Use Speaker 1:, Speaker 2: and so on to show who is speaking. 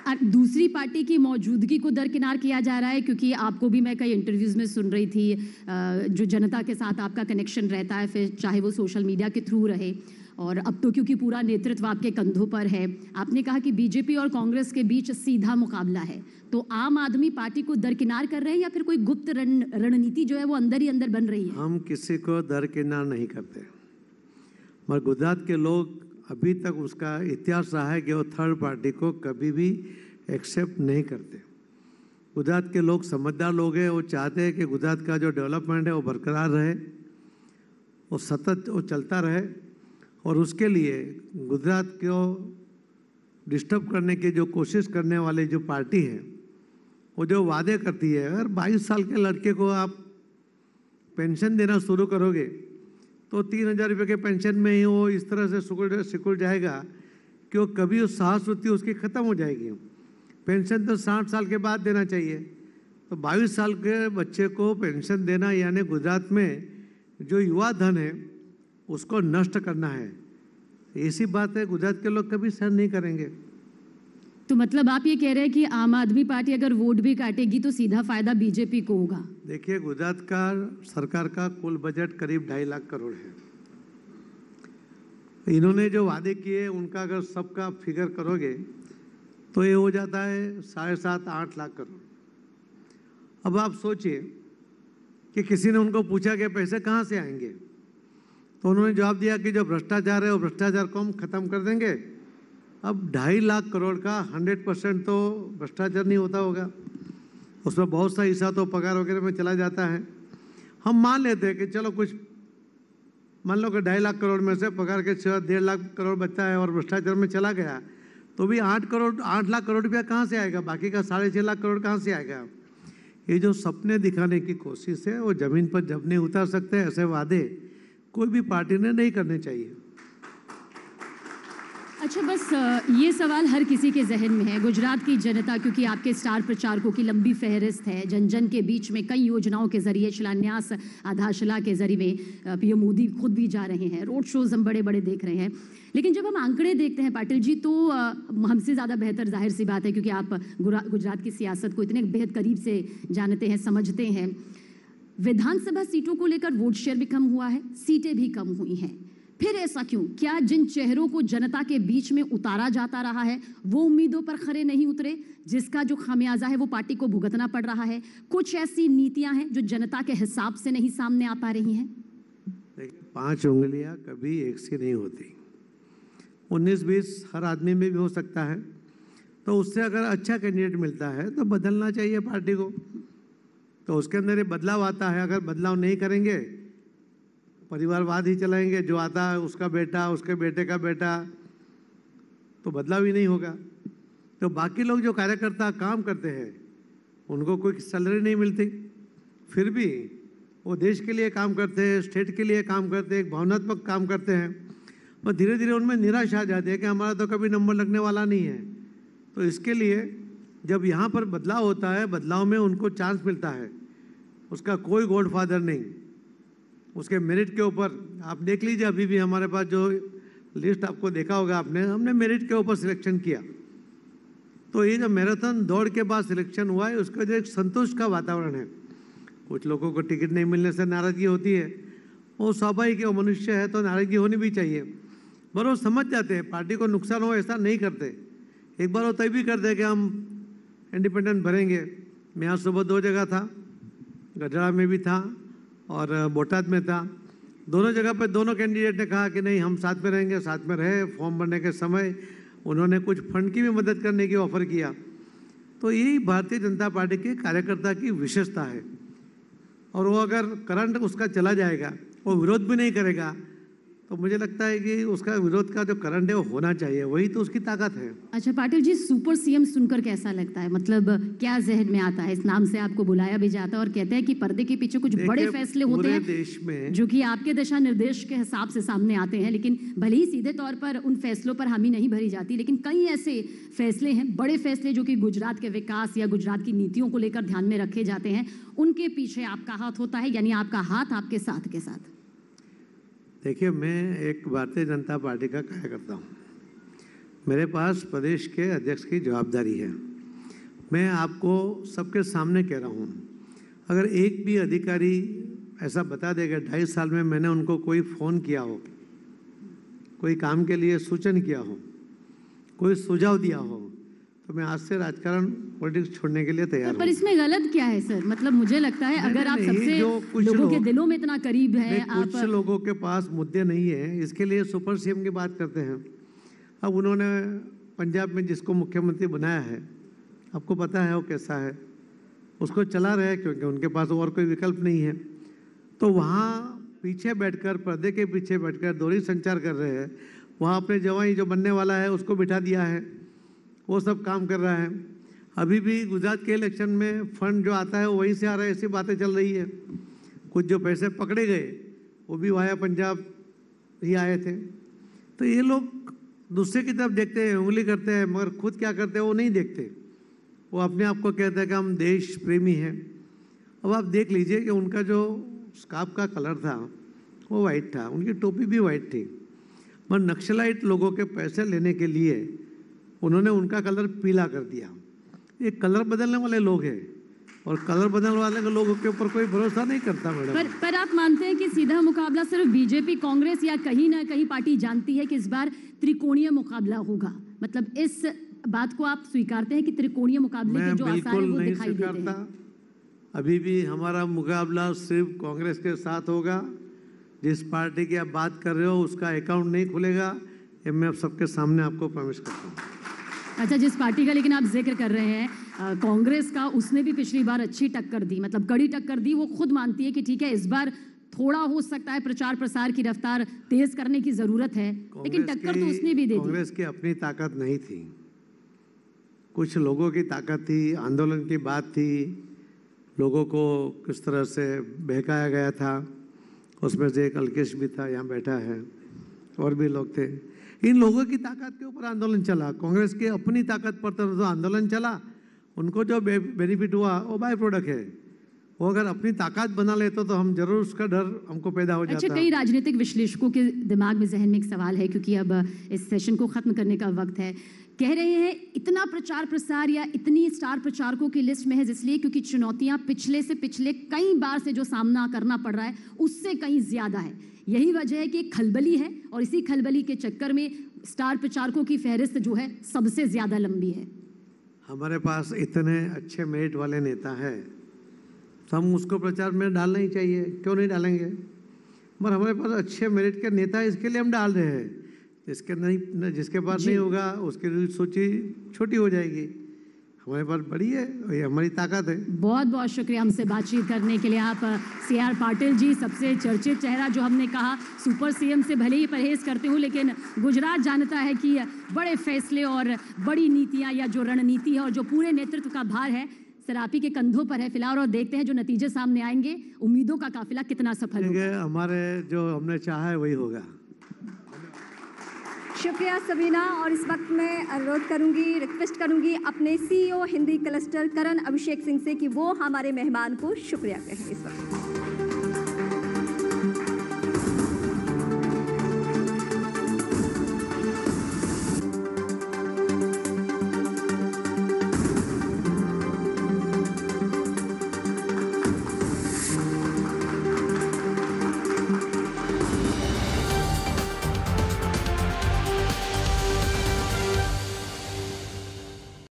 Speaker 1: दूसरी पार्टी की मौजूदगी को दरकिनार किया जा रहा है, क्योंकि आपको भी मैं कई इंटरव्यूज़ में सुन रही थी, जो जनता के साथ आपका कनेक्शन रहता है, फिर चाहे वो सोशल मीडिया के थ्रू रहे, और अब तो क्योंकि पूरा नेतृत्व आपके कंधों पर है, आपने कहा कि बीजेपी और कांग्रेस के बीच सीधा मुकाबला है। तो आम आदमी पार्टी को दरकिनार कर रहे हैं या फिर कोई गुप्त रणनीति जो है वो अंदर ही अंदर बन रही है?
Speaker 2: हम किसी को दरकिनार नहीं करते, मगर गुजरात के लोग अभी तक उसका इतिहास रहा है कि वो थर्ड पार्टी को कभी भी एक्सेप्ट नहीं करते। गुजरात के लोग समझदार लोग हैं, वो चाहते हैं कि गुजरात का जो डेवलपमेंट है वो बरकरार रहे, वो सतत वो चलता रहे, और उसके लिए गुजरात को डिस्टर्ब करने की जो कोशिश करने वाली जो पार्टी है, वो जो वादे करती है, अगर 22 साल के लड़के को आप पेंशन देना शुरू करोगे तो 3,000 रुपये के पेंशन में ही वो इस तरह से सिकुड़ जाएगा कि वो कभी उस साहसवृत्ति उसकी ख़त्म हो जाएगी। पेंशन तो 60 साल के बाद देना चाहिए, तो 22 साल के बच्चे को पेंशन देना यानी गुजरात में जो युवा धन है उसको नष्ट करना है। ऐसी बात है, गुजरात के लोग कभी सहन नहीं करेंगे।
Speaker 1: तो मतलब आप ये कह रहे हैं कि आम आदमी पार्टी अगर वोट भी काटेगी तो सीधा फायदा बीजेपी को होगा?
Speaker 2: देखिए, गुजरात का सरकार का कुल बजट करीब 2.5 लाख करोड़ है। इन्होंने जो वादे किए उनका अगर सबका फिगर करोगे तो ये हो जाता है 7.5-8 लाख करोड़। अब आप सोचिए कि किसी ने उनको पूछा कि पैसे कहाँ से आएंगे, तो उन्होंने जवाब दिया कि जो भ्रष्टाचार है वो भ्रष्टाचार को हम खत्म कर देंगे। अब 2.5 लाख करोड़ का 100% तो भ्रष्टाचार नहीं होता होगा, उसमें बहुत सा हिस्सा तो पगार वगैरह में चला जाता है। हम मान लेते हैं कि चलो कुछ मान लो कि 2.5 लाख करोड़ में से पगार के 1.5 लाख करोड़ बचता है और भ्रष्टाचार में चला गया, तो भी 8 लाख करोड़ रुपया कहाँ से आएगा? बाकी का 6.5 लाख करोड़ कहाँ से आएगा? ये जो सपने दिखाने की कोशिश है वो ज़मीन पर जब नहीं उतार सकते। ऐसे वादे कोई भी पार्टी ने नहीं करने चाहिए।
Speaker 1: अच्छा, बस ये सवाल हर किसी के जहन में है। गुजरात की जनता, क्योंकि आपके स्टार प्रचारकों की लंबी फहरिस्त है, जन जन के बीच में कई योजनाओं के जरिए, शिलान्यास, आधारशिला के जरिए पीएम मोदी खुद भी जा रहे हैं, रोड शोज हम बड़े बड़े देख रहे हैं। लेकिन जब हम आंकड़े देखते हैं पाटिल जी, तो हमसे ज़्यादा बेहतर जाहिर सी बात है, क्योंकि आप गुजरात की सियासत को इतने बेहद करीब से जानते हैं, समझते हैं। विधानसभा सीटों को लेकर वोट शेयर भी कम हुआ है, सीटें भी कम हुई हैं। फिर ऐसा क्यों? क्या जिन चेहरों को जनता के बीच में उतारा जाता रहा है वो उम्मीदों पर खरे नहीं उतरे, जिसका जो खामियाजा है वो पार्टी को भुगतना पड़ रहा है? कुछ ऐसी नीतियां हैं जो जनता के हिसाब से नहीं सामने आ पा रही हैं?
Speaker 2: देखिए, 5 उंगलियां कभी एक सी नहीं होती। 19-20 हर आदमी में भी हो सकता है, तो उससे अगर अच्छा कैंडिडेट मिलता है तो बदलना चाहिए पार्टी को, तो उसके अंदर ये बदलाव आता है। अगर बदलाव नहीं करेंगे, परिवारवाद ही चलाएंगे, जो आता है उसका बेटा, उसके बेटे का बेटा, तो बदलाव ही नहीं होगा। तो बाकी लोग जो कार्यकर्ता काम करते हैं उनको कोई सैलरी नहीं मिलती, फिर भी वो देश के लिए काम करते हैं, स्टेट के लिए काम करते हैं, एक भावनात्मक काम करते हैं, और धीरे धीरे उनमें निराशा आ जाती है कि हमारा तो कभी नंबर लगने वाला नहीं है। तो इसके लिए जब यहाँ पर बदलाव होता है, बदलाव में उनको चांस मिलता है, उसका कोई गॉडफादर नहीं, उसके मेरिट के ऊपर। आप देख लीजिए, अभी भी हमारे पास जो लिस्ट आपको देखा होगा आपने, हमने मेरिट के ऊपर सिलेक्शन किया। तो ये जो मैराथन दौड़ के बाद सिलेक्शन हुआ है, उसका जो एक संतोष का वातावरण है। कुछ लोगों को टिकट नहीं मिलने से नाराज़गी होती है, वो स्वाभाविक है, वो मनुष्य है, तो नाराज़गी होनी भी चाहिए। पर वो समझ जाते हैं पार्टी को नुकसान हो ऐसा नहीं करते। एक बार वो तय भी करते कि हम इंडिपेंडेंट भरेंगे। मैं आज सुबह 2 जगह था, गढ़ड़ा में भी था और बोटाद में था। दोनों जगह पर दोनों कैंडिडेट ने कहा कि नहीं, हम साथ में रहेंगे। साथ में रहे। फॉर्म भरने के समय उन्होंने कुछ फंड की भी मदद करने की ऑफर किया। तो यही भारतीय जनता पार्टी के कार्यकर्ता की विशेषता है। और वो अगर करंट उसका चला जाएगा, वो विरोध भी नहीं करेगा, तो मुझे लगता है कि उसका विरोध का जो करंट है वो होना चाहिए, वही तो उसकी ताकत है।
Speaker 1: अच्छा पाटिल जी, सुपर सीएम सुनकर कैसा लगता है? मतलब क्या जहन में आता है? इस नाम से आपको बुलाया भी जाता है और कहते हैं कि पर्दे के पीछे कुछ बड़े फैसले होते हैं
Speaker 2: देश में,
Speaker 1: जो कि आपके दिशा निर्देश के हिसाब से सामने आते हैं। लेकिन भले ही सीधे तौर पर उन फैसलों पर हामी नहीं भरी जाती, लेकिन कई ऐसे फैसले हैं, बड़े फैसले, जो कि गुजरात के विकास या गुजरात की नीतियों को लेकर ध्यान में रखे जाते हैं। उनके पीछे आपका हाथ होता है, यानी आपका हाथ आपके साथ के साथ।
Speaker 2: देखिए, मैं एक भारतीय जनता पार्टी का कार्यकर्ता हूँ। मेरे पास प्रदेश के अध्यक्ष की जवाबदारी है। मैं आपको सबके सामने कह रहा हूँ, अगर एक भी अधिकारी ऐसा बता देगा 2.5 साल में मैंने उनको कोई फ़ोन किया हो, कोई काम के लिए सूचन किया हो, कोई सुझाव दिया हो, तो मैं आज से राजकारण पॉलिटिक्स छोड़ने के लिए तैयार हूँ।
Speaker 1: पर इसमें गलत क्या है सर? मतलब मुझे लगता है अगर आप सबसे लोगों के दिलों में इतना करीब है, आप
Speaker 2: कुछ लोगों के पास मुद्दे नहीं है, इसके लिए सुपर सीएम की बात करते हैं। अब उन्होंने पंजाब में जिसको मुख्यमंत्री बनाया है, आपको पता है वो कैसा है, उसको चला रहे हैं क्योंकि उनके पास और कोई विकल्प नहीं है। तो वहाँ पीछे बैठकर, पर्दे के पीछे बैठकर दोहरी संचार कर रहे हैं। वहाँ अपने जवाई जो बनने वाला है उसको बिठा दिया है, वो सब काम कर रहा है। अभी भी गुजरात के इलेक्शन में फंड जो आता है वो वहीं से आ रहा है, ऐसी बातें चल रही है। कुछ जो पैसे पकड़े गए वो भी वाया पंजाब ही आए थे। तो ये लोग दूसरे की तरफ देखते हैं, उंगली करते हैं, मगर खुद क्या करते हैं वो नहीं देखते। वो अपने आप को कहते हैं कि हम देश प्रेमी हैं। अब आप देख लीजिए कि उनका जो स्कार्फ का कलर था वो वाइट था, उनकी टोपी भी वाइट थी, मगर नक्सलाइट लोगों के पैसे लेने के लिए उन्होंने उनका कलर पीला कर दिया। ये कलर बदलने वाले लोग हैं और कलर बदलने वाले लोगों के ऊपर कोई भरोसा नहीं करता मैडम।
Speaker 1: पर आप मानते हैं कि सीधा मुकाबला सिर्फ बीजेपी कांग्रेस या कहीं ना कहीं पार्टी जानती है कि इस बार त्रिकोणीय मुकाबला होगा? मतलब इस बात को आप स्वीकारते हैं कि त्रिकोणीय मुकाबले के जो आसार है वो दिखाई देते हैं?
Speaker 2: अभी भी हमारा मुकाबला सिर्फ कांग्रेस के साथ होगा। जिस पार्टी की आप बात कर रहे हो उसका अकाउंट नहीं खुलेगा, ये मैं सबके सामने आपको प्रॉमिस करता हूँ।
Speaker 1: अच्छा, जिस पार्टी का लेकिन आप जिक्र कर रहे हैं कांग्रेस का, उसने भी पिछली बार अच्छी टक्कर दी, मतलब कड़ी टक्कर दी। वो खुद मानती है कि ठीक है इस बार थोड़ा हो सकता है प्रचार प्रसार की रफ्तार तेज करने की जरूरत है, लेकिन टक्कर तो उसने भी दे दी।
Speaker 2: कांग्रेस की अपनी ताकत नहीं थी, कुछ लोगों की ताकत थी, आंदोलन की बात थी, लोगों को किस तरह से बहकाया गया था। उसमें से एक अलकेश भी था, यहाँ बैठा है, और भी लोग थे। इन लोगों की ताकत के ऊपर आंदोलन चला। कांग्रेस के अपनी ताकत पर तो आंदोलन चला, उनको जो बेनिफिट हुआ वो बाय प्रोडक्ट है। वो अगर अपनी ताकत बना लेते तो हम जरूर उसका डर हमको पैदा हो जाता।
Speaker 1: अच्छा, कई राजनीतिक विश्लेषकों के दिमाग में, जहन में एक सवाल है, क्योंकि अब इस सेशन को खत्म करने का वक्त है। कह रहे हैं इतना प्रचार प्रसार या इतनी स्टार प्रचारकों की लिस्ट में है इसलिए क्योंकि चुनौतियां पिछले कई बार से जो सामना करना पड़ रहा है उससे कहीं ज्यादा है। यही वजह है कि खलबली है और इसी खलबली के चक्कर में स्टार प्रचारकों की फहरिस्त जो है सबसे ज्यादा लंबी है।
Speaker 2: हमारे पास इतने अच्छे मेरिट वाले नेता है तो हम उसको प्रचार में डालना ही चाहिए, क्यों नहीं डालेंगे? मगर हमारे पास अच्छे मेरिट के नेता है, इसके लिए हम डाल रहे हैं। जिसके पास नहीं होगा उसकी सूची छोटी हो जाएगी। हमारे पास बड़ी है, ये हमारी ताकत है।
Speaker 1: बहुत बहुत शुक्रिया हमसे बातचीत करने के लिए। आप CR पाटिल जी, सबसे चर्चित चेहरा, जो हमने कहा सुपर सीएम से भले ही परहेज करते हो लेकिन गुजरात जानता है कि बड़े फैसले और बड़ी नीतियां या जो रणनीति है और जो पूरे नेतृत्व का भार है सर आप ही के कंधों पर है फिलहाल। और देखते हैं जो नतीजे सामने आएंगे, उम्मीदों का काफिला कितना सफल होगा।
Speaker 2: हमारे जो हमने चाहा है वही होगा।
Speaker 3: शुक्रिया सबीना। और इस वक्त मैं अनुरोध करूंगी, रिक्वेस्ट करूंगी अपने CEO हिंदी क्लस्टर करण अभिषेक सिंह से कि वो हमारे मेहमान को शुक्रिया कहें इस वक्त।